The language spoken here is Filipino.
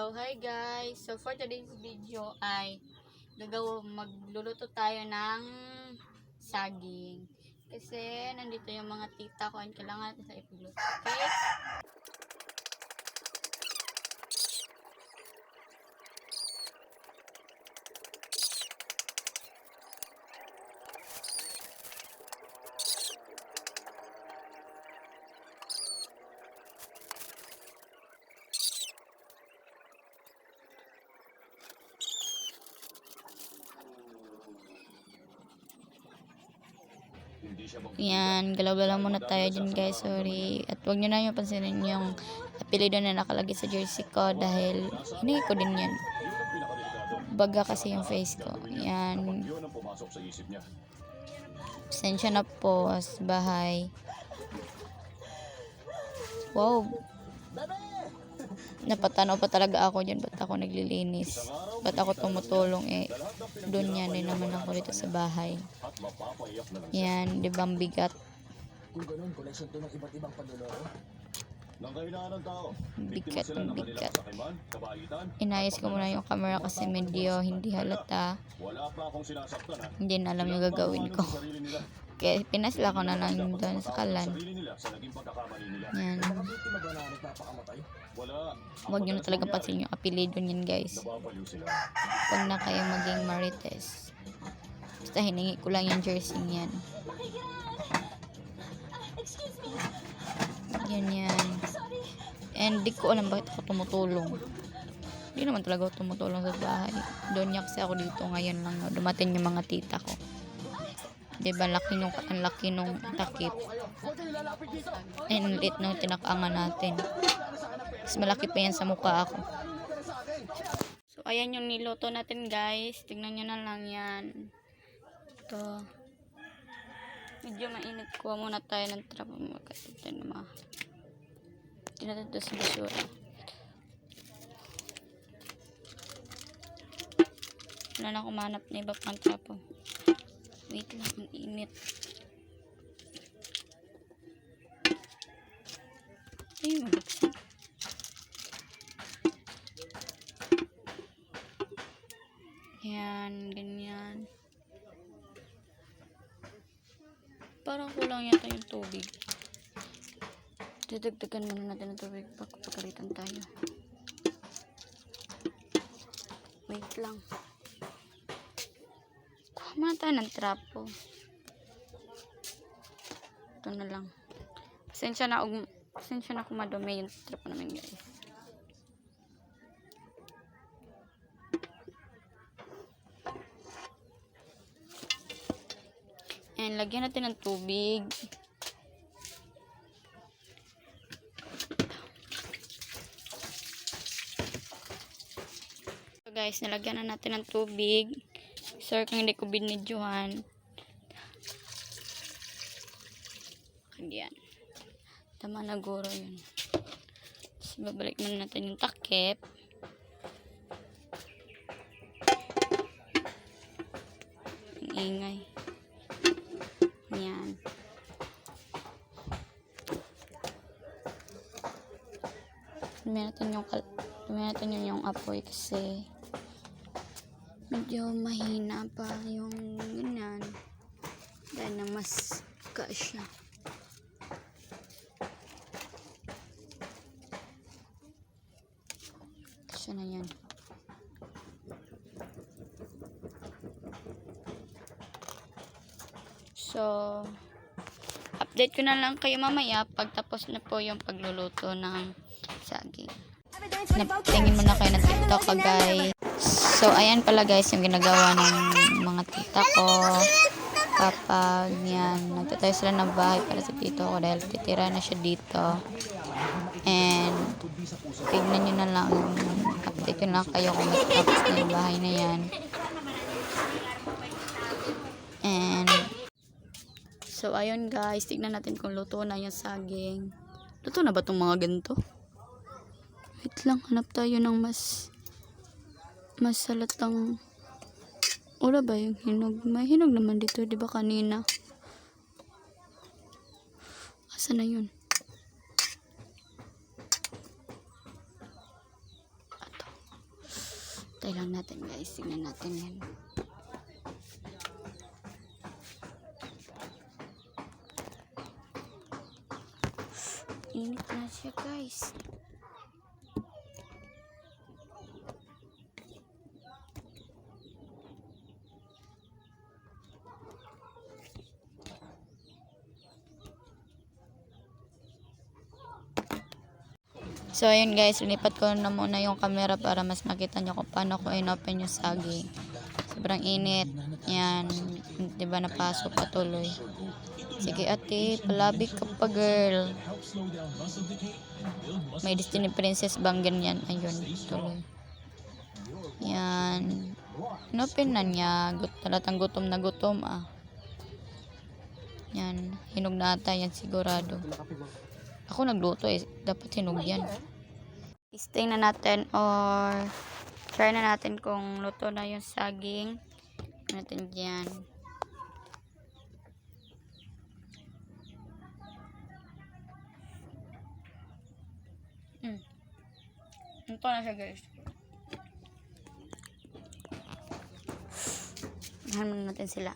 So, hi guys. So, for today's video ay magluluto tayo ng saging. Kasi, nandito yung mga tita ko and kailangan natin sa ipagluto. Okay? Yan, galaw-galaw muna tayo dyan guys, sorry. At huwag nyo na yung pansinin yung apelido na nakalagay sa jersey ko dahil hindi ko din yan. Baga kasi yung face ko. Yan. Pasensya na po sa bahay. Wow. Napatanaw pa talaga ako dyan. Ba't ako naglilinis? Ba't ako tumutulong doon yan din naman ako dito sa bahay. Yan, di ba ang bigat? Kung ganun, koleksyon to ng iba't ibang panloloko. Bigat ang bigat. Inayos ko muna yung camera kasi medyo hindi halata. Hindi na alam yung gagawin ko. Kaya pinasla ko na lang doon sa kalan. Yan. Huwag nyo na talagang pansin yung apelido niyan guys. Huwag na kayo maging marites. Basta hiningi ko lang yung jersey niyan. Yan. And di ko alam bakit ako tumutulong. Hindi naman talaga ako tumutulong sa bahay. Doon niya kasi ako dito ngayon lang. Dumating yung mga tita ko. Diba ang laki nung takip. And lit nung tinakaangan natin. Mas malaki pa yan sa mukha ako. So ayan yung niluto natin guys. Tignan nyo na lang yan. Ito. Medyo mainit. Kuha muna tayo ng trap. Ito naman. Ito natin ito sa basura. Wala na akong mahanap na iba pang trapo. Wait lang, ang init. Ay, mabagsak. Yan, ganyan. Parang kulang yata yung tubig. Didagdagan muna natin ng tubig pagkakalitan tayo. Wait lang. Kuha muna tayo ng trapo. Ito na lang. Pasensya na kung madumi yung trapo namin guys. And lagyan natin ng tubig. So guys, nalagyan na natin ng tubig. Sorry kung hindi ko binidyohan. Yan. Tama na guro yun. Tapos babalik muna natin yung takip. Ang ingay. Yan. Tumihan natin yung apoy kasi medyo mahina pa yung ganyan. Dahil na mas kasya. Kasya na yan. So, update ko na lang kayo mamaya pagtapos na po yung pagluluto ng saging. Tingin muna kayo ng TikTok ko guys. So, ayan pala guys yung ginagawa ng mga tita ko kapag yan, nagtatayo sila ng bahay para sa tito ko dahil titira na siya dito. And tignan nyo na lang, update ko na kayo kung matapos na yung bahay na yan. And so, ayun guys, tignan natin kung luto na yung saging. Luto na ba itong mga ganito? Wait lang, hanap tayo ng mas salatang. Wala ba yung hinog? May hinog naman dito, di ba kanina? Asa na yun? Ato. Tayo lang natin guys. Tingnan natin yan. Init na siya guys. So ayun guys, linipat ko na muna yung camera para mas makita nyo kung paano ko in-open yung saging. Sobrang init. Yan. Diba napasok patuloy. Sige ate, palabig ka pa girl. May Disney Princess bang ganyan? Ayun, tuloy. Yan. In-open na niya. Talatang gutom na gutom ah. Yan. Hinog na ata yan sigurado. Ako nagluto eh. Dapat hinog yan. Testing na natin or try na natin kung luto na yung saging. Natin dyan. Luto na siya guys. Ahan muna natin sila.